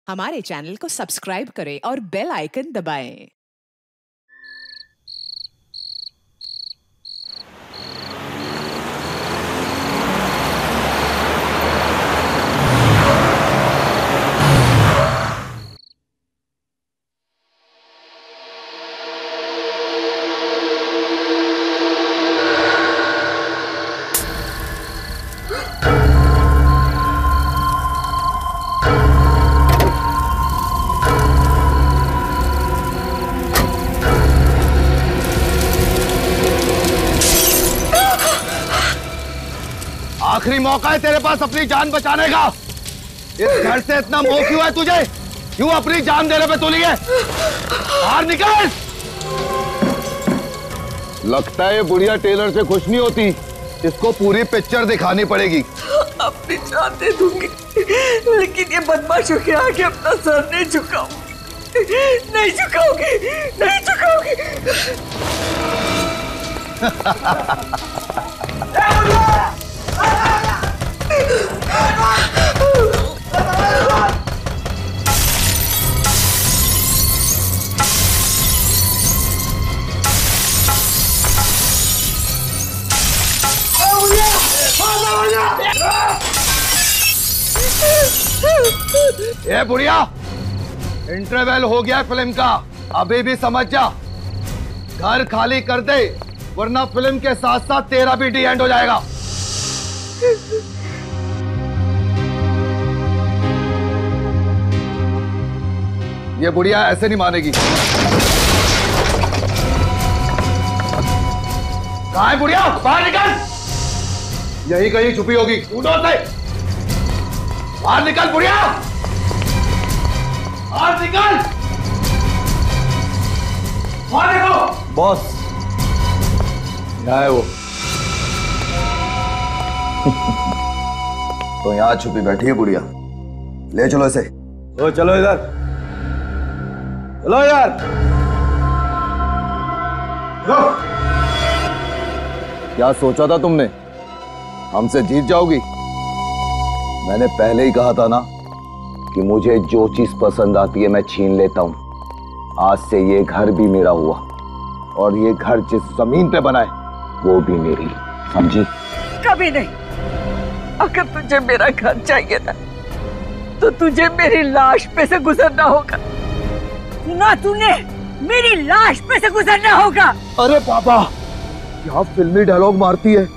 हमारे चैनल को सब्सक्राइब करें और बेल आइकन दबाएं। आखिरी मौका है तेरे पास अपनी जान बचाने का। इस घर से इतना मोह क्यों है तुझे? क्यों अपनी जान देने पे तुली है? बाहर निकल। लगता है ये बुढ़िया टेलर से खुश नहीं होती। इसको पूरी पिक्चर दिखानी पड़ेगी। अपनी जान दे दूंगी, लेकिन ये बदमाशों के आगे अपना सर नहीं झुकाऊंगी। नहीं झुकाऊंगी, नहीं झुकाऊंगी। ए बुढ़िया, इंटरवल हो गया फिल्म का, अभी भी समझ जा। घर खाली कर दे, वरना फिल्म के साथ साथ तेरा भी डी एंड हो जाएगा। ये बुढ़िया ऐसे नहीं मानेगी। कहाँ है बुढ़िया? बाहर निकल। यही कहीं छुपी होगी। ढूंढो उसे। बाहर निकल बुढ़िया, बाहर निकल। बाहर देखो। बॉस, यहाँ है वो। तो यहाँ छुपी बैठी है बुढ़िया। ले चलो इसे। ओ चलो इधर, चलो यार। क्या सोचा था तुमने? हमसे जीत जाओगी? मैंने पहले ही कहा था ना कि मुझे जो चीज पसंद आती है मैं छीन लेता हूं। आज से ये घर भी मेरा हुआ, और ये घर जिस जमीन पे बना है वो भी मेरी, समझी? कभी नहीं। अगर तुझे मेरा घर चाहिए था तो तुझे मेरी लाश पे से गुजरना होगा। सुना तूने? मेरी लाश पे से गुजरना होगा। अरे पापा, क्या फिल्मी डायलॉग मारती है,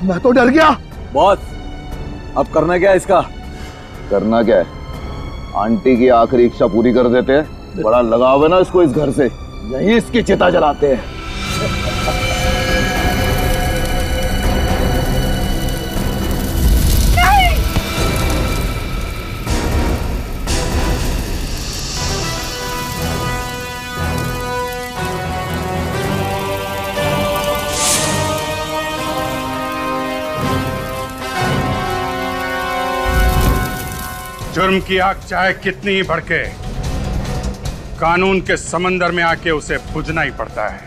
मैं तो डर गया। बॉस, अब करना क्या है इसका? करना क्या है? आंटी की आखिरी इच्छा पूरी कर देते हैं। बड़ा लगाव है ना इसको इस घर से, यही इसकी चिता जलाते हैं। जुर्म की आग चाहे कितनी ही भड़के, कानून के समंदर में आके उसे बुझना ही पड़ता है।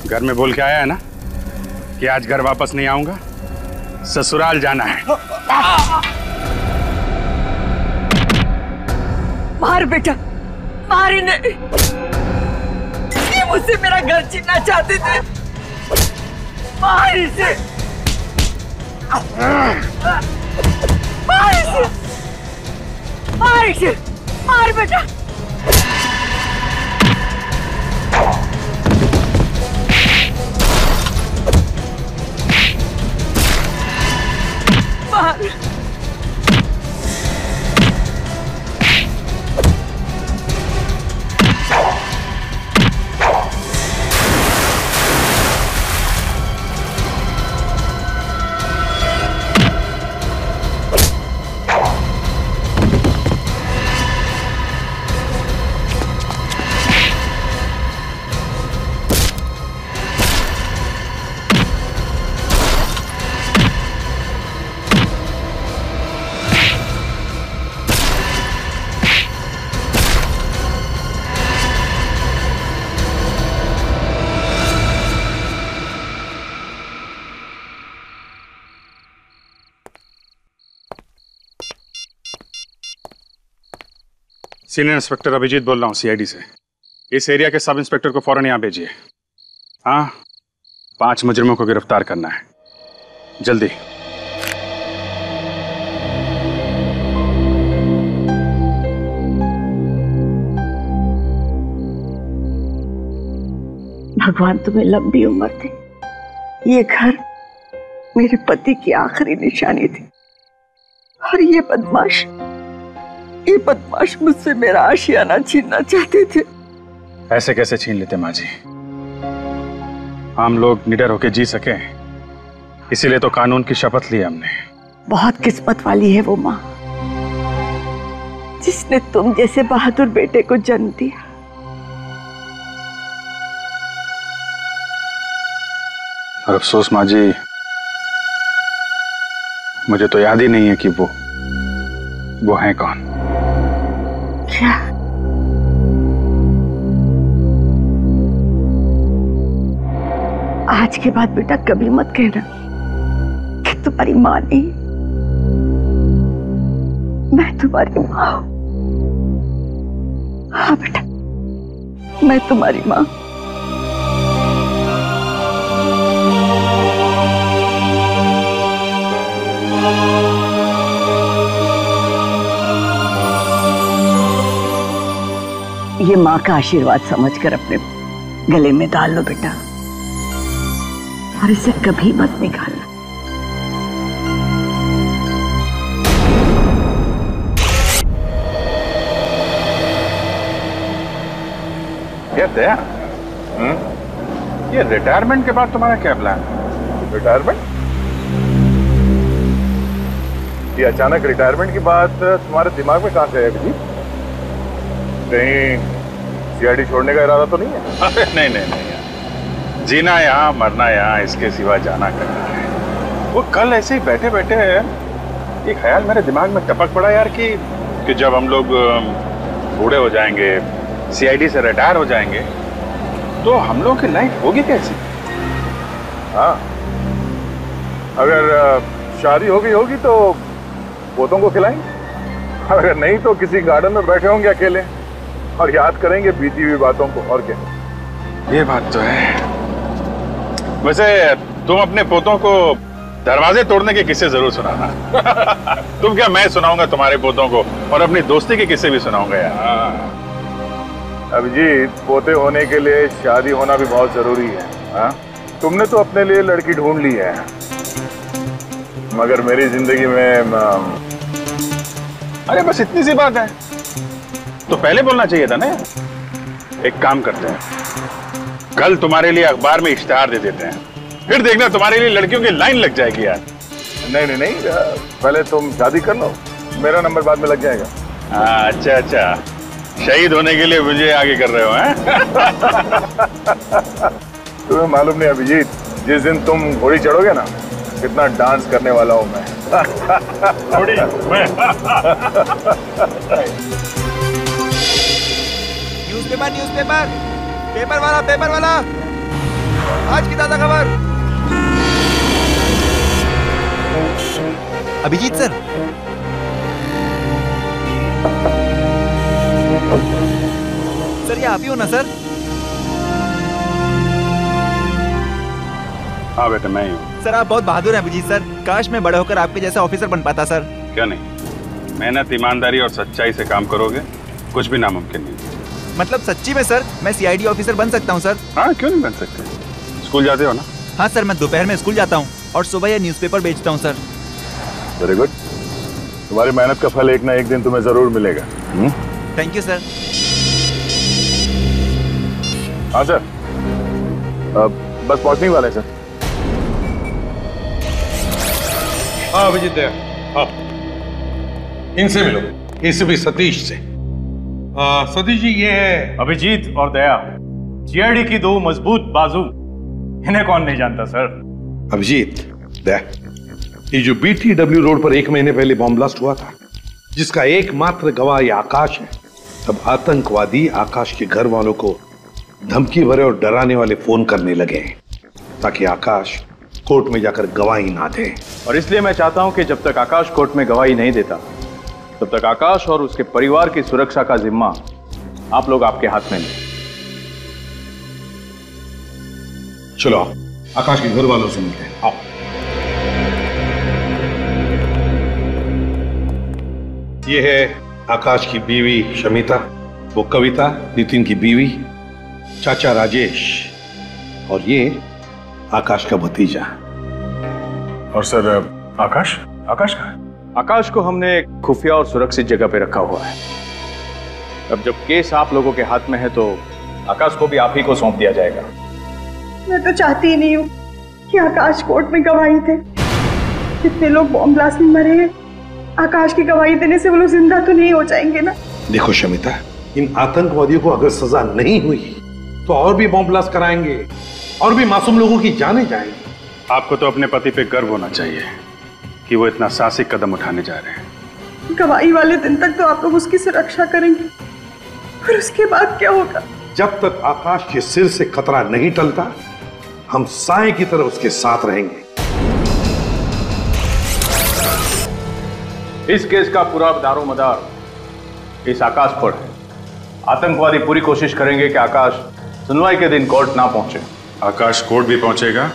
घर में बोल के आया है ना कि आज घर वापस नहीं आऊंगा, ससुराल जाना है। मार बेटा, मार इन्हें। ये मुझसे मेरा घर छीनना चाहते थे। मार इसे, मार इसे, मार इसे, मार बेटा। मार। सीनियर इंस्पेक्टर अभिजीत बोल रहा हूँ सीआईडी से। इस एरिया के सब इंस्पेक्टर को फौरन यहाँ भेजिए। हाँ, 5 मुजरिमों को गिरफ्तार करना है, जल्दी। भगवान तुम्हें लंबी उम्र दे। ये घर मेरे पति की आखिरी निशानी थी और ये बदमाश मुझसे मेरा आशियाना छीनना चाहते थे। ऐसे कैसे छीन लेते माँ जी? हम लोग निडर होके जी सके, इसीलिए तो कानून की शपथ ली हमने। बहुत किस्मत वाली है वो माँ जिसने तुम जैसे बहादुर बेटे को जन्म दिया। और अफसोस माँ जी, मुझे तो याद ही नहीं है कि वो हैं कौन। क्या? आज के बाद बेटा कभी मत कहना कि तुम्हारी माँ नहीं, मैं तुम्हारी माँ हूं। हाँ बेटा, मैं तुम्हारी माँ। ये माँ का आशीर्वाद समझकर अपने गले में डाल लो बेटा, और इसे कभी मत निकालना। क्या दया? ये रिटायरमेंट के बाद तुम्हारा क्या प्लान है? रिटायरमेंट? ये अचानक रिटायरमेंट की बात तुम्हारे दिमाग में कहां से है अभिजीत? कहीं सीआईडी छोड़ने का इरादा तो नहीं है? अरे नहीं, जीना यहाँ मरना यहाँ, इसके सिवा जाना करना है। वो कल ऐसे ही बैठे बैठे ये ख्याल मेरे दिमाग में टपक पड़ा यार कि जब हम लोग बूढ़े हो जाएंगे, सीआईडी से रिटायर हो जाएंगे, तो हम लोगों की लाइफ होगी कैसी? हाँ, अगर शादी होगी तो पोतों को खिलाएंगे, अगर नहीं तो किसी गार्डन में बैठे होंगे अकेले और याद करेंगे बीती हुई बातों को। और क्या? ये बात तो है। वैसे तुम अपने पोतों को दरवाजे तोड़ने के किस्से जरूर सुनाना। तुम क्या, मैं सुनाऊंगा तुम्हारे पोतों को, और अपनी दोस्ती के किस्से भी सुनाऊंगा यार। अभिजीत, पोते होने के लिए शादी होना भी बहुत जरूरी है। हाँ, तुमने तो अपने लिए लड़की ढूंढ ली है, मगर मेरी जिंदगी में अरे बस इतनी सी बात है तो पहले बोलना चाहिए था ना। एक काम करते हैं, कल तुम्हारे लिए अखबार में इश्तिहार दे देते हैं, फिर देखना तुम्हारे लिए लड़कियों की लाइन लग जाएगी यार। नहीं, पहले तुम शादी कर लो, मेरा नंबर बाद में लग जाएगा। अच्छा, शहीद होने के लिए मुझे आगे कर रहे हो हैं? तुम्हें मालूम नहीं अभिजीत, जिस दिन तुम घोड़ी चढ़ोगे ना, कितना डांस करने वाला हूं मैं। घोड़ी मैं। न्यूज़पेपर, पेपर वाला, आज की ताजा खबर। अभिजीत सर, ये आप ही हो ना सर? हाँ बेटा, मैं ही हूँ। सर आप बहुत बहादुर हैं अभिजीत सर, काश मैं बड़ा होकर आपके जैसा ऑफिसर बन पाता सर। क्या नहीं, मेहनत, ईमानदारी और सच्चाई से काम करोगे, कुछ भी नामुमकिन नहीं। मतलब सच्ची में सर, मैं सीआईडी ऑफिसर बन सकता हूँ सर? हाँ, क्यों नहीं बन सकते? स्कूल जाते हो ना? हाँ सर, मैं दोपहर में स्कूल जाता हूँ और सुबह यह न्यूज़पेपर बेचता हूँ सर। वेरी गुड, तुम्हारी मेहनत का फल एक ना एक दिन तुम्हें जरूर मिलेगा। Thank you sir. हाँ सर, बस पहुंचने वाले सर। हाँ अभिजीत दया, हाँ इनसे मिलो, एसीपी सतीश से। सतीश जी, ये है अभिजीत और दया, सीआईडी की दो मजबूत बाजू, इन्हें कौन नहीं जानता सर। अभिजीत दया, ये जो BTW रोड पर 1 महीने पहले बॉम्ब ब्लास्ट हुआ था, जिसका एकमात्र गवाह ये आकाश है, तब आतंकवादी आकाश के घर वालों को धमकी भरे और डराने वाले फोन करने लगे ताकि आकाश कोर्ट में जाकर गवाही ना दे। और इसलिए मैं चाहता हूं कि जब तक आकाश कोर्ट में गवाही नहीं देता, तब तक आकाश और उसके परिवार की सुरक्षा का जिम्मा आप लोग आपके हाथ में लें। चलो आकाश के घर वालों से मिलते हैं, आओ। ये है आकाश की बीवी शमिता, वो कविता नितिन की बीवी, चाचा राजेश, और ये आकाश का भतीजा। और सर आकाश आकाश कहाँ है? आकाश को हमने एक खुफिया और सुरक्षित जगह पे रखा हुआ है। अब जब केस आप लोगों के हाथ में है तो आकाश को भी आप ही को सौंप दिया जाएगा। मैं तो चाहती ही नहीं हूँ कि आकाश कोर्ट में गवाही दे। कितने लोग बॉम्ब ब्लास्ट में मरे हैं, आकाश की गवाही देने से वो लोग जिंदा तो नहीं हो जाएंगे ना। देखो शमिता, इन आतंकवादियों को अगर सजा नहीं हुई तो और भी बॉम्ब ब्लास्ट कराएंगे और भी मासूम लोगों की जानें जाएंगी। आपको तो अपने पति पे गर्व होना चाहिए कि वो इतना साहसिक कदम उठाने जा रहे हैं। गवाही वाले दिन तक तो आप लोग उसकी सुरक्षा करेंगे, और उसके बाद क्या होगा? जब तक आकाश के सिर से खतरा नहीं टलता, हम साए की तरह उसके साथ रहेंगे। इस केस का पूरा दारोमदार इस आकाश पर है। आतंकवादी पूरी कोशिश करेंगे कि आकाश सुनवाई के दिन कोर्ट ना पहुंचे। आकाश कोर्ट भी पहुंचेगा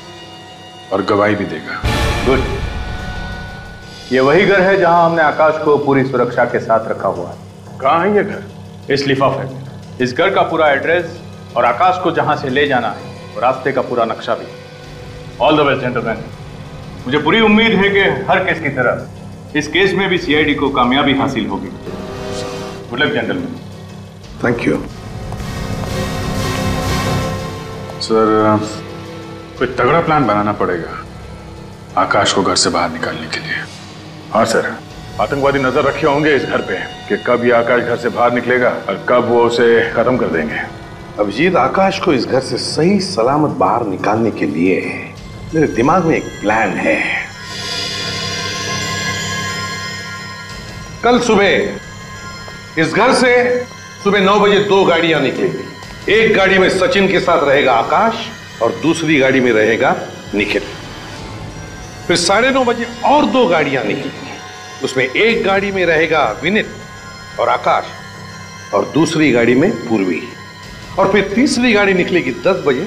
और गवाही भी देगा। गुड। ये वही घर है जहां हमने आकाश को पूरी सुरक्षा के साथ रखा हुआ है। कहाँ है ये घर? इस लिफाफे में इस घर का पूरा एड्रेस और आकाश को जहां से ले जाना है और रास्ते का पूरा नक्शा भी। All the best gentleman. मुझे पूरी उम्मीद है कि हर केस की तरह इस केस में भी सीआईडी को कामयाबी हासिल होगी। Good luck gentleman. Thank you sir, कोई तगड़ा प्लान बनाना पड़ेगा आकाश को घर से बाहर निकालने के लिए। हाँ सर, आतंकवादी नजर रखे होंगे इस घर पे कि कब ये आकाश घर से बाहर निकलेगा और कब वो उसे खत्म कर देंगे। अभिजीत, आकाश को इस घर से सही सलामत बाहर निकालने के लिए मेरे दिमाग में एक प्लान है। कल सुबह इस घर से सुबह 9 बजे 2 गाड़ियां निकलेंगी। एक गाड़ी में सचिन के साथ रहेगा आकाश और दूसरी गाड़ी में रहेगा निखिल। फिर 9:30 बजे और 2 गाड़ियां निकलेंगी। उसमें एक गाड़ी में रहेगा विनीत और आकाश और दूसरी गाड़ी में पूर्वी। और फिर तीसरी गाड़ी निकलेगी 10 बजे,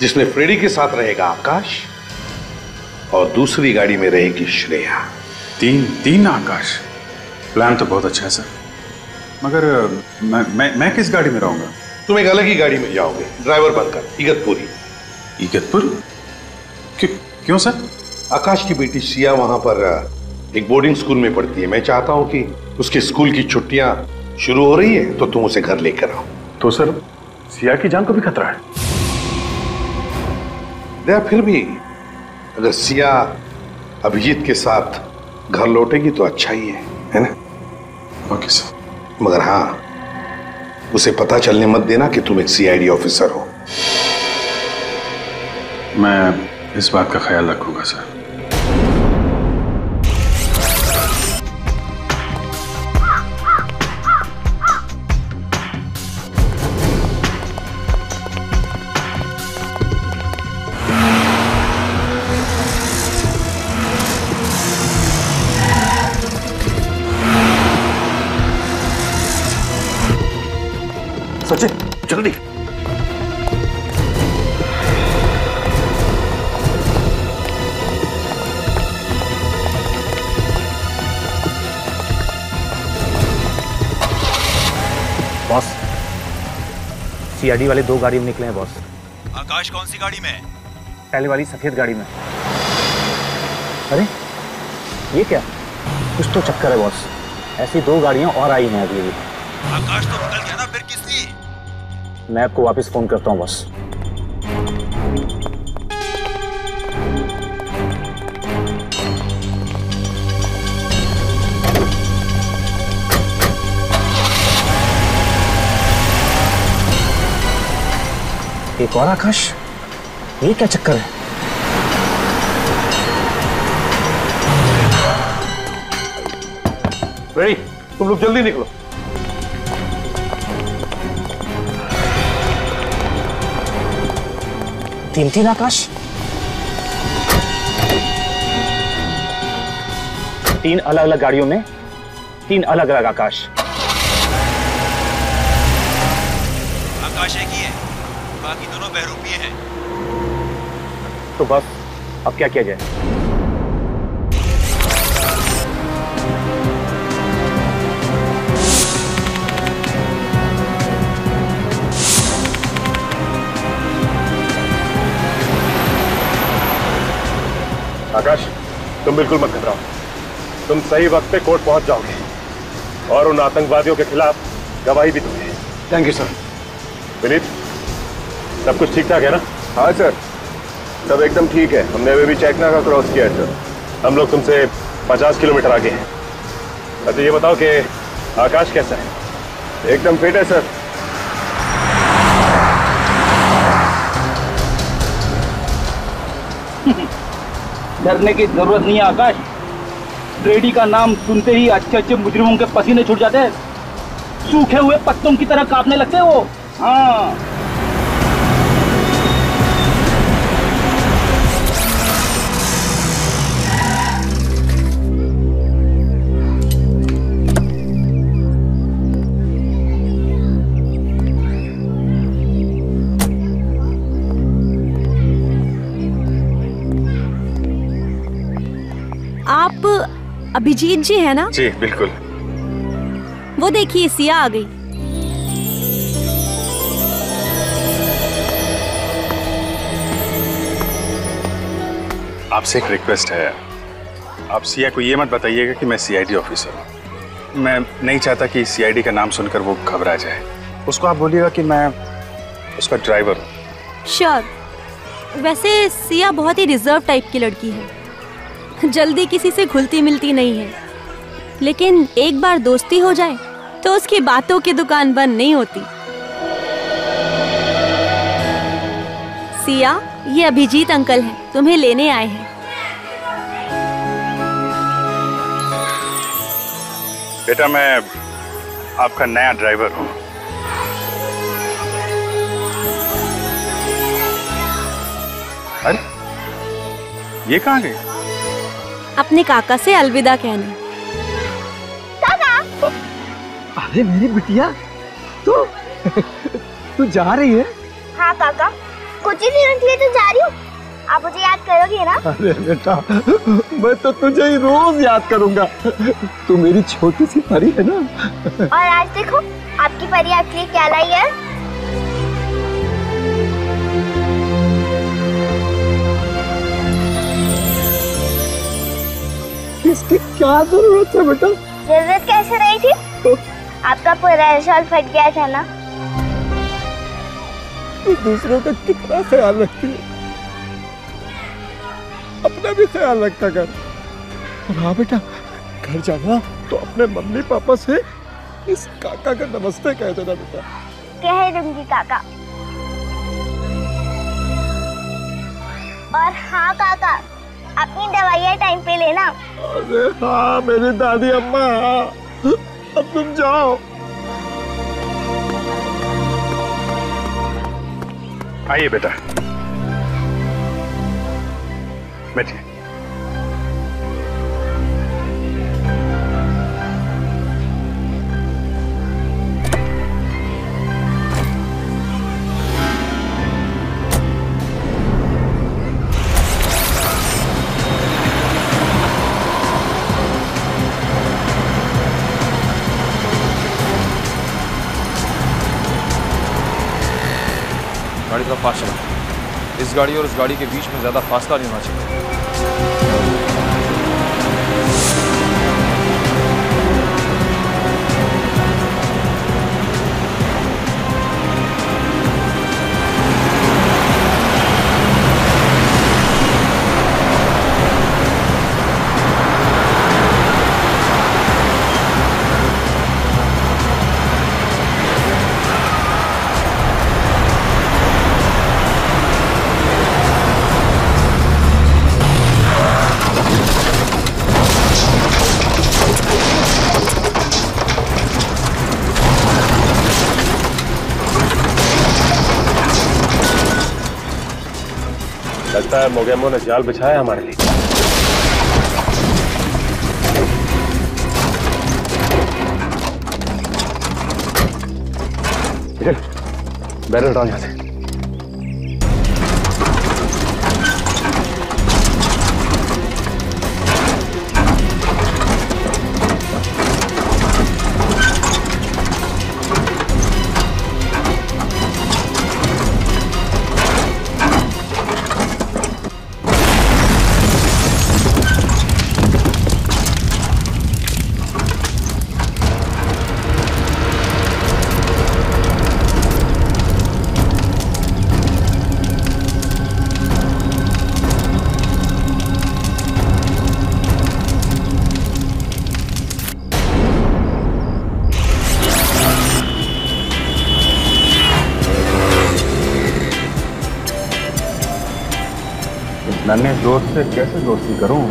जिसमें फ्रेडी के साथ रहेगा आकाश और दूसरी गाड़ी में रहेगी श्रेया। तीन आकाश। प्लान तो बहुत अच्छा है सर, मगर मैं किस गाड़ी में रहूंगा? तुम एक अलग ही गाड़ी में जाओगे, ड्राइवर बनकर, इगतपुरी। इगतपुर? क्यों सर? आकाश की बेटी सिया वहां पर एक बोर्डिंग स्कूल में पढ़ती है। मैं चाहता हूं कि उसके स्कूल की छुट्टियां शुरू हो रही है तो तुम उसे घर लेकर आओ। तो सर, सिया की जान को भी खतरा है। दया, फिर भी अगर सिया अभिजीत के साथ घर लौटेगी तो अच्छा ही है ना? Okay sir. मगर हाँ, उसे पता चलने मत देना कि तुम एक सीआईडी ऑफिसर हो। मैं इस बात का ख्याल रखूंगा सर। सचिन, जल्दी। बॉस, सीआईडी वाले 2 गाड़ी में निकले हैं बॉस। आकाश कौन सी गाड़ी में है? पहले वाली सफेद गाड़ी में। अरे ये क्या, कुछ तो चक्कर है बॉस। ऐसी 2 गाड़ियां और आई हैं अभी भी। आकाश तो निकल गया ना, फिर किस लिए? मैं आपको वापस फोन करता हूँ बॉस। एक और आकाश, ये क्या चक्कर है? रेडी, तुम लोग जल्दी निकलो। तीन आकाश, 3 अलग अलग गाड़ियों में 3 अलग अलग आकाश। आकाश एक ही है, बाकी दोनों बहरूपीय हैं। तो बस अब क्या किया जाए? आकाश, तुम बिल्कुल मत घबराओ। तुम सही वक्त पे कोर्ट पहुंच जाओगे और उन आतंकवादियों के खिलाफ गवाही भी दोगे। Thank you sir. विनीत, सब कुछ ठीक ठाक है ना? हाँ सर, सब एकदम ठीक है। हमने अभी भी चेकना का क्रॉस किया है सर। हम लोग तुमसे 50 किलोमीटर आगे हैं। अच्छा ये बताओ कि आकाश कैसा है? एकदम फिट है सर। डरने की जरूरत नहीं है आकाश। ब्रेडी का नाम सुनते ही अच्छे अच्छे मुजरिमों के पसीने छूट जाते हैं, सूखे हुए पत्तों की तरह कांपने लगते हैं वो। हाँ, आप अभिजीत जी है ना? जी बिल्कुल। वो देखिए सिया आ गई। आपसे एक रिक्वेस्ट है, आप सिया को ये मत बताइएगा कि मैं सीआईडी ऑफिसर हूँ। मैं नहीं चाहता कि सीआईडी का नाम सुनकर वो घबरा जाए। उसको आप बोलिएगा कि मैं उसका ड्राइवर हूँ। श्योर। वैसे सिया बहुत ही रिजर्व टाइप की लड़की है, जल्दी किसी से घुलती मिलती नहीं है, लेकिन एक बार दोस्ती हो जाए तो उसकी बातों की दुकान बंद नहीं होती। सिया, ये अभिजीत अंकल हैं, तुम्हें लेने आए हैं। बेटा, मैं आपका नया ड्राइवर हूँ। अरे ये कहाँ गए? अपने काका से अलविदा कहने। काका! अरे मेरी बिटिया, तू जा रही है? हाँ काका, कुछ ही दिनों के लिए तो जा रही हूँ। आप मुझे याद करोगे ना? अरे बेटा, मैं तो तुझे ही रोज याद करूंगा। तू मेरी छोटी सी परी है ना। और आज देखो आपकी परी आपके लिए क्या लाई है। इसकी क्या जरूरत है बेटा? जरूरत कैसे रही थी? आपका पूरा शॉल फट गया था ना। तू दूसरों का कितना ख्याल रखती है, अपना भी ख्याल रखा कर। और हाँ बेटा, घर जाना तो अपने मम्मी पापा से इस काका का नमस्ते कह देना बेटा। कह दूंगी काका। और हाँ काका, अपनी दवाइयाँ टाइम पे लेना। अरे हाँ मेरी दादी अम्मा, अब तुम जाओ। आइए बेटा, बैठिए। गाड़ी थोड़ा फास्ट चला। इस गाड़ी और उस गाड़ी के बीच में ज्यादा फासला नहीं होना चाहिए। लगता है मोगेमो ने जाल बिछाया हमारे लिए। बैरल हटाओ यहाँ से। नन्हे दोस्त से कैसे दोस्ती करूं?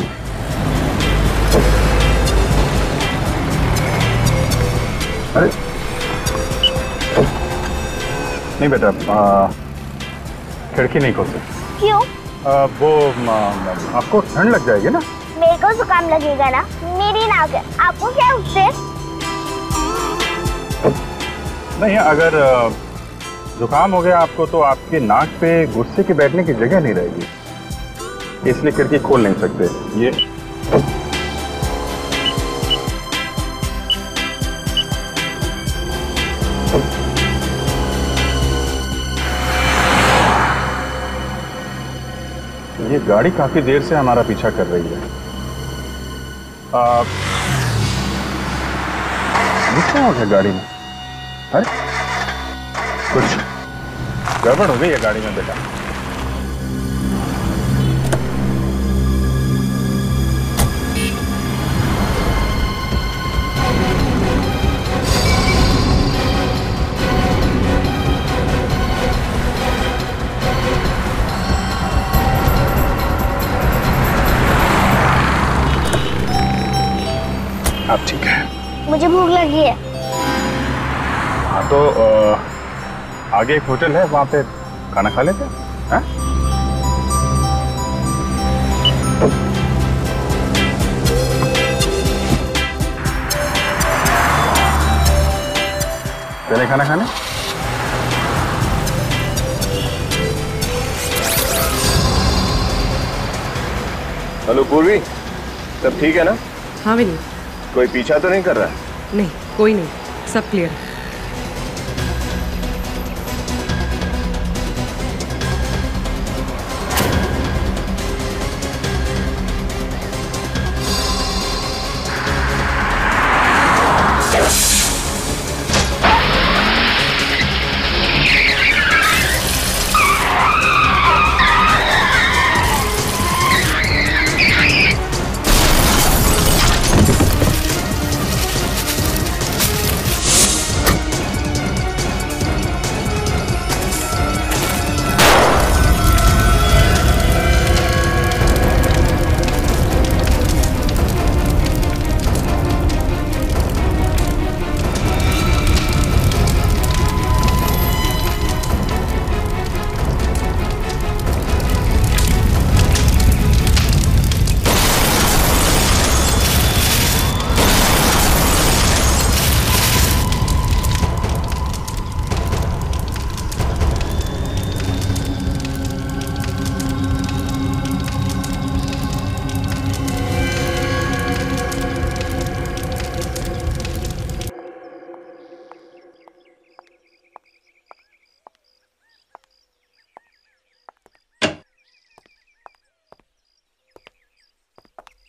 अरे नहीं बेटा, खिड़की नहीं खोल सकती। क्यों? वो आपको ठंड लग जाएगी ना। मेरे को जुकाम लगेगा ना, मेरी नाक है, आपको क्या उससे? नहीं, अगर जुकाम हो गया आपको तो आपके नाक पे गुस्से के बैठने की जगह नहीं रहेगी, इसलिए खिड़की खोल नहीं सकते। ये गाड़ी काफी देर से हमारा पीछा कर रही है। क्या हो गया गाड़ी में? अरे कुछ गड़बड़ हो गई है गाड़ी में बेटा। आप ठीक है? मुझे भूख लगी है। हाँ तो आगे एक होटल है, वहां पे खाना खा लेते हैं। चले खाना खाने? हेलो पूर्वी, सब ठीक है ना? हाँ विनी। कोई पीछा तो नहीं कर रहा है? नहीं, कोई नहीं, सब क्लियर है।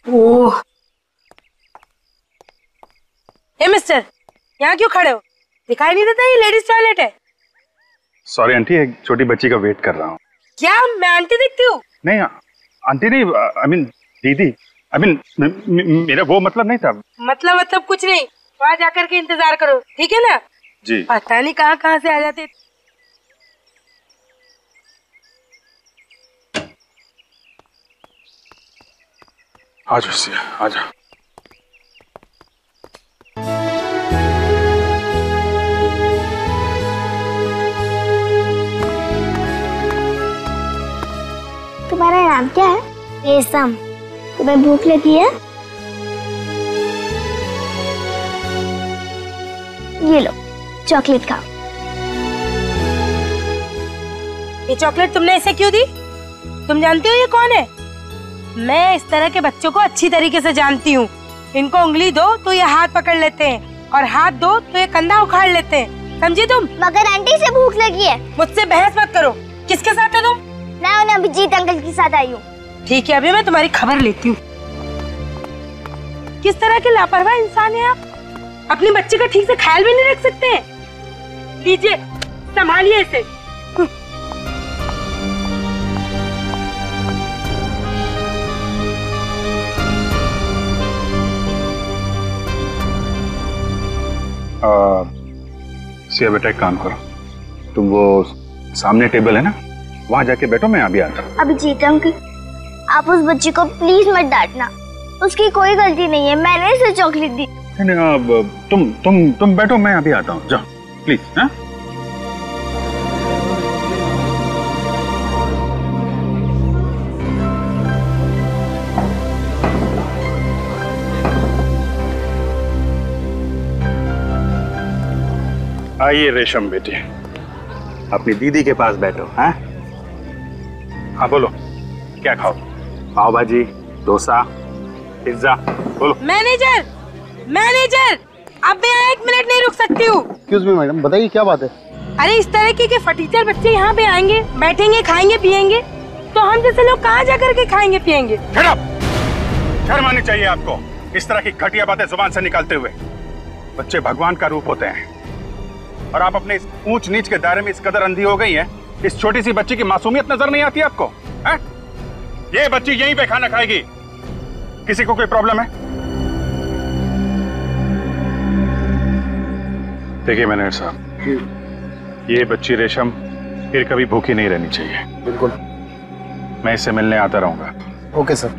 ओह, हे मिस्टर, यहाँ क्यों खड़े हो? दिखाई नहीं देता ये लेडीज टॉयलेट है? सॉरी आंटी, एक छोटी बच्ची का वेट कर रहा हूँ। क्या मैं आंटी दिखती हूँ? नहीं आंटी नहीं, आई मीन दीदी, आई मीन मेरा वो मतलब नहीं था। मतलब कुछ नहीं, वहाँ जाकर के इंतजार करो, ठीक है ना? जी। पता नहीं कहाँ से आ जाते। आजा सिया, आजा। तुम्हारा नाम क्या है? रेशम। तुम्हें भूख लगी है? ये लो चॉकलेट खाओ। ये चॉकलेट तुमने इसे क्यों दी? तुम जानती हो ये कौन है? मैं इस तरह के बच्चों को अच्छी तरीके से जानती हूँ। इनको उंगली दो तो ये हाथ पकड़ लेते हैं और हाथ दो तो ये कंधा उखाड़ लेते हैं, समझी तुम? मगर आंटी से भूख लगी है। मुझसे बहस मत करो। किसके साथ है तुम? मैं उन्हें अभिजीत अंकल के साथ आई हूँ। ठीक है, अभी मैं तुम्हारी खबर लेती हूँ। किस तरह के लापरवाह इंसान है आप? अपनी बच्चे का ठीक से ख्याल भी नहीं रख सकते हैं। लीजिए, संभालिए इसे। सिया बेटा, एक काम करो, तुम वो सामने टेबल है ना, वहां जाके बैठो, मैं अभी आता हूँ। अभिजीत अंकल, आप उस बच्ची को प्लीज मत डांटना। उसकी कोई गलती नहीं है, मैंने इसे चॉकलेट दी। नहीं, तुम बैठो, मैं अभी आता हूँ, जाओ प्लीज। हाँ, आइए रेशम बेटी, अपनी दीदी के पास बैठो। हाँ हाँ, बोलो क्या खाओ? पाव भाजी, डोसा, पिज्जा, बोलो। मैनेजर, मैनेजर, अब मैं 1 मिनट नहीं रुक सकती हूँ। एक्सक्यूज मी मैडम, बताइए क्या बात है? अरे इस तरह के फटीचर बच्चे यहाँ पे आएंगे, बैठेंगे, खाएंगे, पिएंगे, तो हम जैसे लोग कहाँ जा करके खाएंगे पिएंगे? शर्म आनी चाहिए आपको इस तरह की घटिया बातें जुबान से निकालते हुए। बच्चे भगवान का रूप होते हैं और आप अपने इस ऊंच नीच के दायरे में इस कदर अंधी हो गई है, इस छोटी सी बच्ची की मासूमियत नजर नहीं आती आपको? है? ये बच्ची यहीं पे खाना खाएगी, किसी को कोई प्रॉब्लम है? देखिए मैनेजर साहब, ये बच्ची रेशम फिर कभी भूखी नहीं रहनी चाहिए। बिल्कुल, मैं इससे मिलने आता रहूंगा। Okay sir.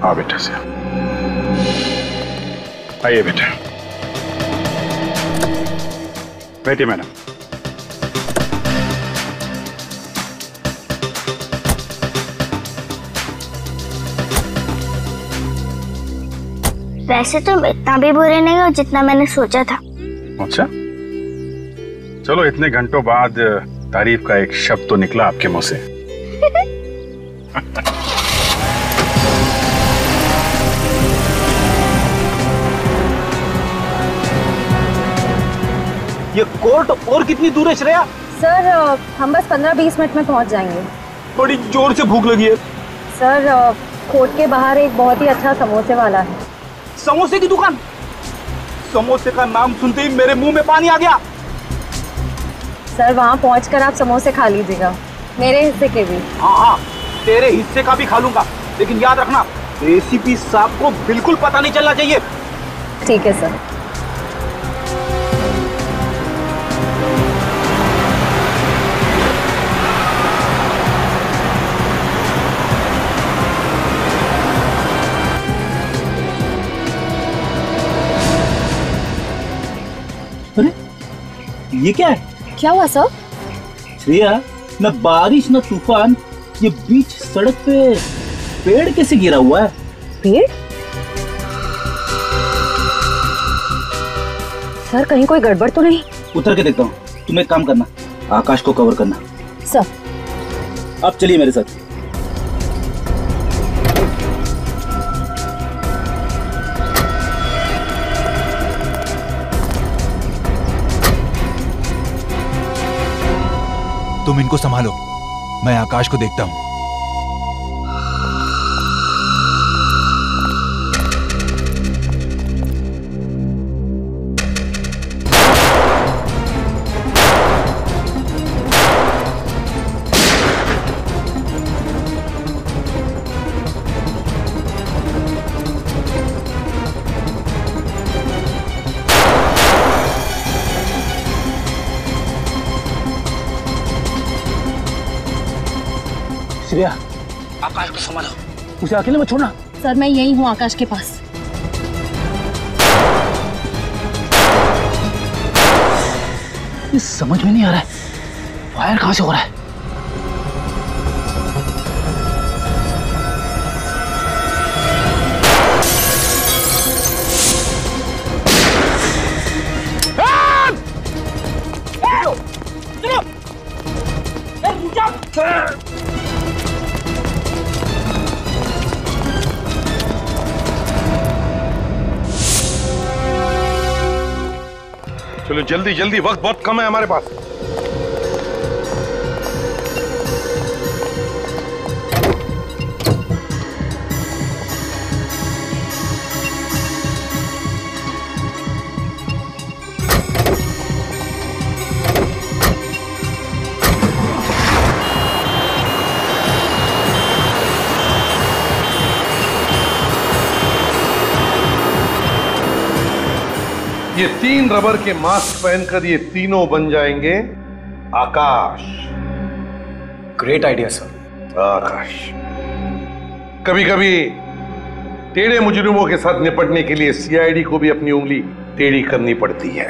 हाँ बेटा से आइए बेटा। बैठिए मैडम। वैसे तुम इतना भी बुरे नहीं हो जितना मैंने सोचा था। अच्छा, चलो इतने घंटों बाद तारीफ का एक शब्द तो निकला आपके मुंह से। ये कोर्ट और कितनी दूर है श्रेया? सर हम बस 15-20 मिनट में पहुंच जाएंगे। बड़ी जोर से भूख लगी है। सर कोर्ट के बाहर एक बहुत ही अच्छा समोसे वाला है। समोसे की दुकान? समोसे का नाम सुनते ही मेरे मुंह में पानी आ गया। सर वहां पहुंचकर आप समोसे खा लीजिएगा, मेरे हिस्से के भी। हाँ हाँ, तेरे हिस्से का भी खा लूंगा, लेकिन याद रखना एसीपी साहब को बिल्कुल पता नहीं चलना चाहिए। ठीक है सर। अरे ये क्या है? क्या हुआ सर? श्रेया, न बारिश न तूफान, ये बीच सड़क पे पेड़ कैसे गिरा हुआ है? पेड़? सर कहीं कोई गड़बड़ तो नहीं? उतर के देखता हूँ। तुम एक काम करना, आकाश को कवर करना। सर। अब चलिए मेरे साथ। तुम इनको संभालो, मैं आकाश को देखता हूं। श्रेया, आकाश को संभालो, उसे अकेले मत छोड़ना। सर मैं यही हूँ आकाश के पास। ये समझ में नहीं आ रहा है, फायर कहां से हो रहा है? चलो जल्दी जल्दी, वक्त बहुत कम है हमारे पास। ये 3 रबर के मास्क पहनकर ये तीनों बन जाएंगे Akash. Great idea sir. Akash. कभी कभी टेढ़े मुजरिमों के साथ निपटने के लिए सीआईडी को भी अपनी उंगली टेढ़ी करनी पड़ती है।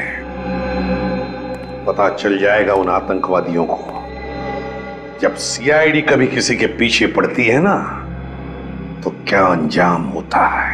पता चल जाएगा उन आतंकवादियों को, जब सीआईडी कभी किसी के पीछे पड़ती है ना, तो क्या अंजाम होता है।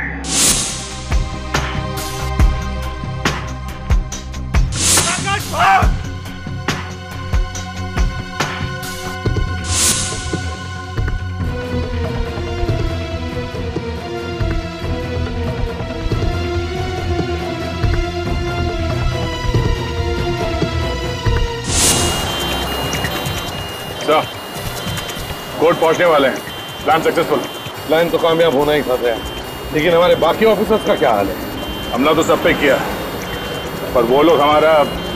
कोर्ट पहुंचने वाले हैं। Plan successful. प्लान तो कामयाब होना ही था, लेकिन हमारे बाकी ऑफिसर्स का क्या हाल है? हमला तो सब पे किया, पर वो लोग हमारा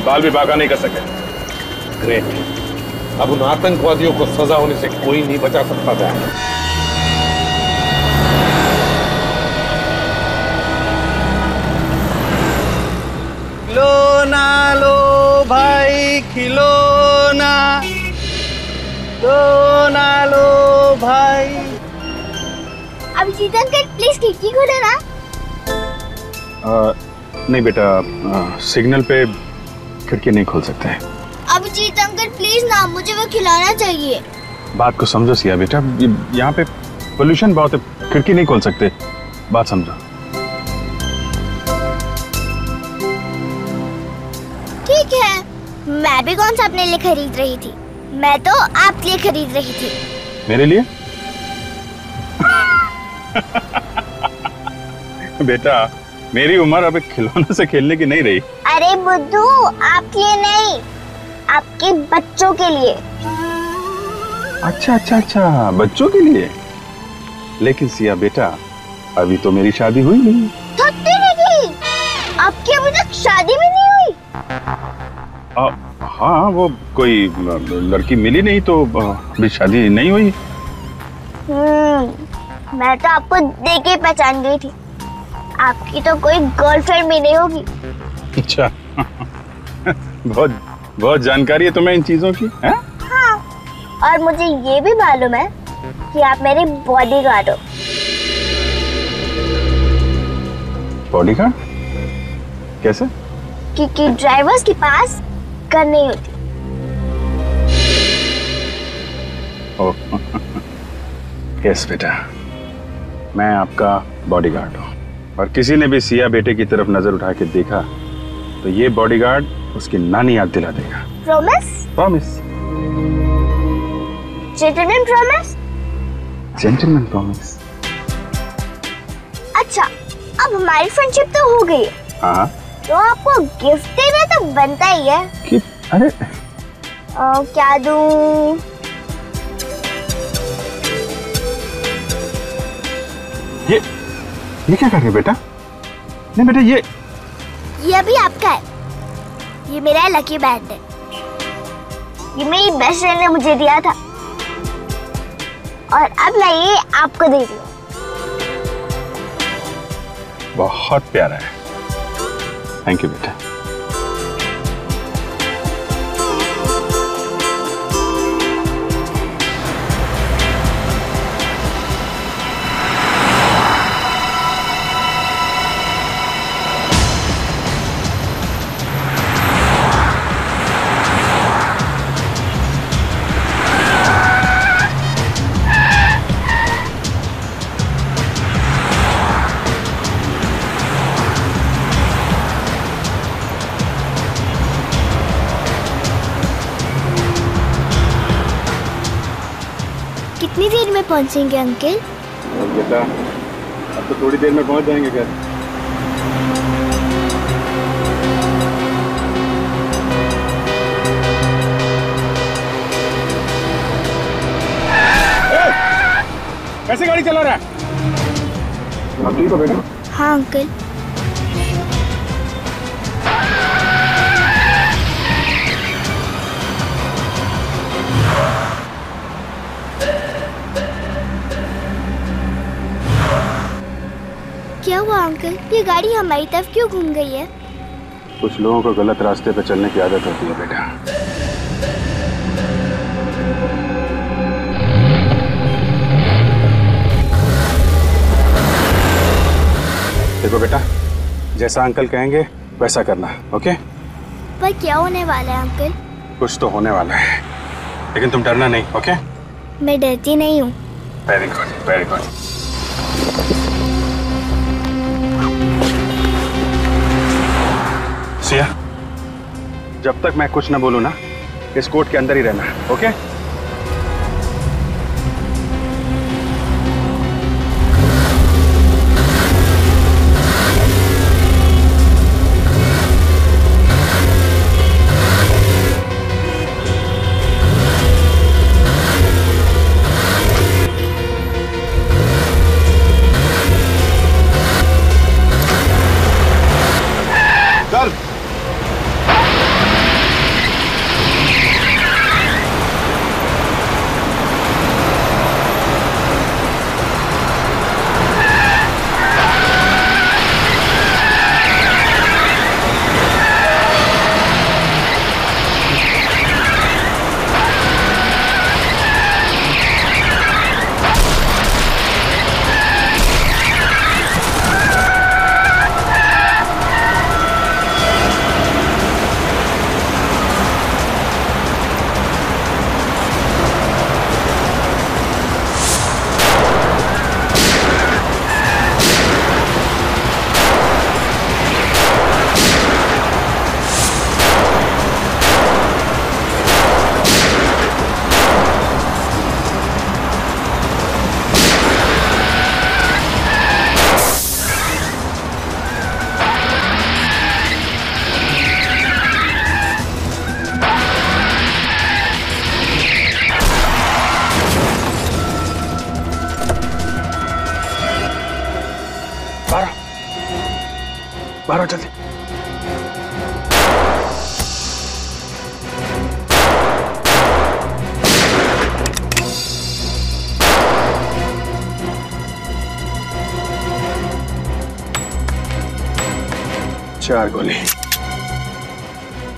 बाल भी बाका नहीं कर सके। ग्रेट। अब उन आतंकवादियों को सजा होने से कोई नहीं बचा सकता था। खिलौना लो भाई, खिलौना लो भाई। अभिजीत अंकल प्लीज खिड़की खोलो ना। नहीं बेटा, सिग्नल पे खिड़की नहीं खोल सकते हैं। अभिजीत अंकल प्लीज ना, मुझे वो खिलाना चाहिए। बात को समझो सिया बेटा, यहाँ पे पोल्यूशन बहुत है, खिड़की नहीं खोल सकते, बात समझो। ठीक है, मैं भी कौन सा अपने लिए खरीद रही थी, मैं तो आपके लिए खरीद रही थी। मेरे लिए? बेटा मेरी उम्र अब खिलौने से खेलने की नहीं रही। अरे बुद्धू, आपके लिए नहीं, आपके बच्चों के लिए। अच्छा अच्छा अच्छा, बच्चों के लिए। लेकिन सिया बेटा, अभी तो मेरी शादी हुई नहीं। आपकी अभी तक शादी भी नहीं हुई? हाँ, वो कोई लड़की मिली नहीं तो अभी शादी नहीं हुई। मैं तो आपको देख के पहचान गई थी, आपकी तो कोई गर्लफ्रेंड भी नहीं होगी। अच्छा। बहुत जानकारी है तुम्हें इन चीजों की, है? हाँ, और मुझे ये भी मालूम है कि आप मेरे बॉडीगार्ड हो। बॉडीगार्ड? कैसे? क्योंकि ड्राइवर्स के पास गन नहीं होती। यस बेटा, मैं आपका बॉडीगार्ड हूँ, और किसी ने भी सिया बेटे की तरफ नजर उठा के देखा तो ये बॉडीगार्ड उसकी नानी याद दिला देगा। Promise? Promise. Gentleman promise? Gentleman promise. अच्छा, अब हमारी फ्रेंडशिप तो हो गई है। हाँ, तो आपको गिफ्ट देना तो बनता ही है कि अरे क्या दूं? ये क्या कर रहे हो बेटा? नहीं बेटा, ये अभी आपका है, ये मेरा लकी बैंड है, ये मेरी बेस्ट फ्रेंड ने मुझे दिया था, और अब मैं ये आपको दे रही हूँ। बहुत प्यारा है, थैंक यू बेटा। कितनी देर में पहुंचेंगे अंकल? बेटा अब तो थोड़ी देर में पहुंच जाएंगे घर। कैसे गाड़ी चला रहा है? आप ठीक हो बेटा? हाँ अंकल। क्या हुआ अंकल? ये गाड़ी हमारी तरफ क्यों घूम गई है? कुछ लोगों को गलत रास्ते पे चलने की आदत होती है बेटा। देखो बेटा, जैसा अंकल कहेंगे वैसा करना, ओके? पर क्या होने वाला है अंकल? कुछ तो होने वाला है, लेकिन तुम डरना नहीं, ओके? मैं डरती नहीं हूँ। Very good, very good. Siya, जब तक मैं कुछ न बोलूं ना, इस कोर्ट के अंदर ही रहना, ओके? चल। बाहर आओ जल्दी। चार गोली।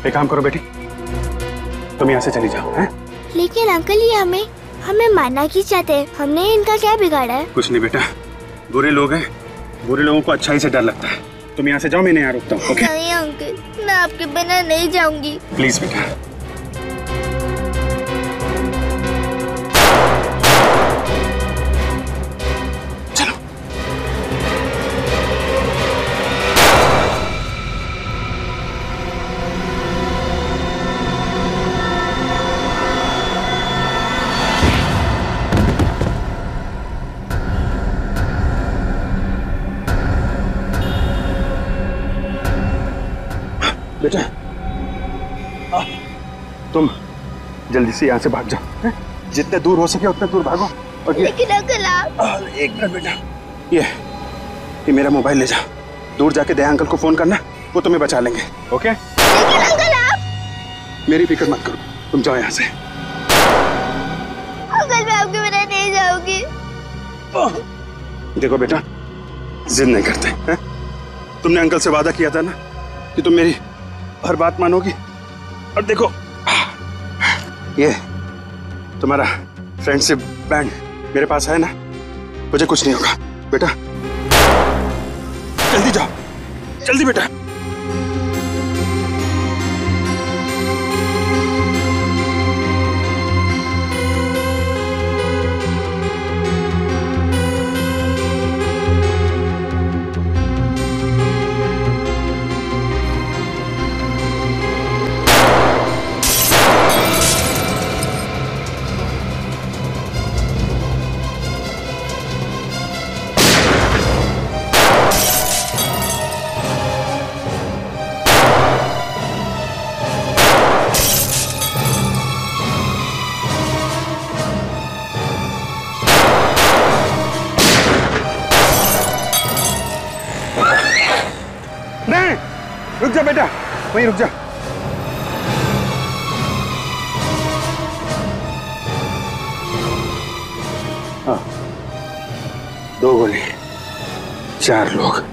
एक काम करो बेटी, तुम यहाँ से चली जाओ, हैं? लेकिन अंकल ये हमें मारना क्यों चाहते हैं? हमने इनका क्या बिगाड़ा है? कुछ नहीं बेटा, बुरे लोग हैं, बुरे लोगों को अच्छाई से डर लगता है। तुम यहाँ से जाओ, मैं यहाँ रुकता हूँ, ओके? नहीं अंकल, मैं आपके बिना नहीं जाऊंगी। प्लीज बेटा। बेटा, तुम जल्दी से यहाँ से भाग जाओ, हैं? जितने दूर हो सके उतने दूर भागो। और लेकिन अंकल आप। एक मिनट बेटा, ये मेरा मोबाइल ले जाओ, दूर जाके दया अंकल को फोन करना, वो तुम्हें बचा लेंगे, ओके? लेकिन अंकल आप। मेरी फिक्र मत करो, तुम जाओ यहाँ से। अंकल मैं आपके बिना नहीं जाऊंगी। देखो बेटा, जिद नहीं करते, हैं? तुमने अंकल से वादा किया था ना कि तुम मेरी हर बात मानोगी। और देखो, ये तुम्हारा फ्रेंडशिप बैंड मेरे पास है ना, मुझे कुछ नहीं होगा बेटा। जल्दी जाओ, जल्दी बेटा। रुक जा बेटा, वहीं रुक जा। हाँ, 2 गोली, 4 लोग।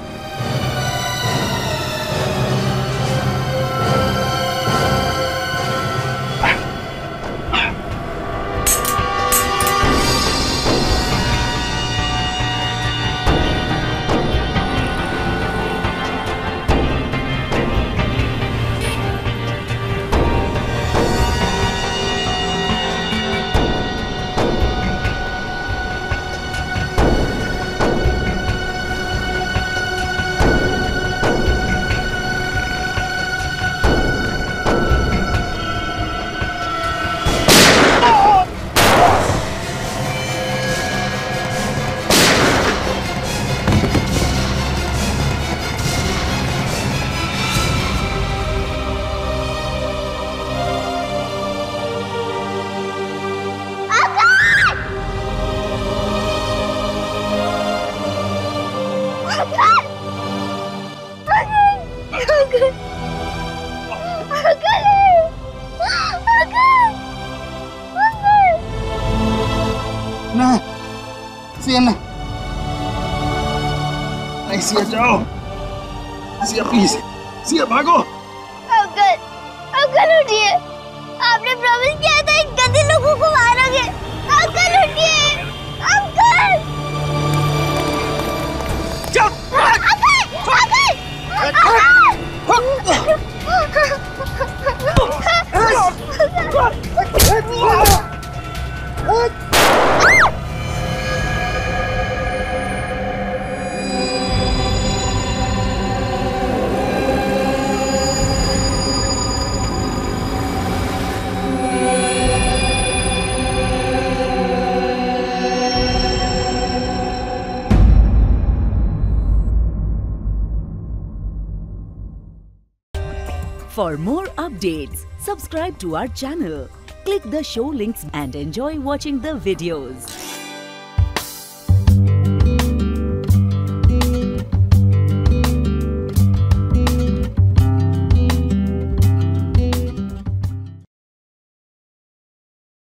सिया जाओ, सिया प्लीज, सिया भागो। अंकल उठिए, आपने प्रॉमिस किया था इन गंदे लोगों को मारोगे। अंकल उठिए, अंकल। चुप। For more updates, subscribe to our channel, click the show links and enjoy watching the videos.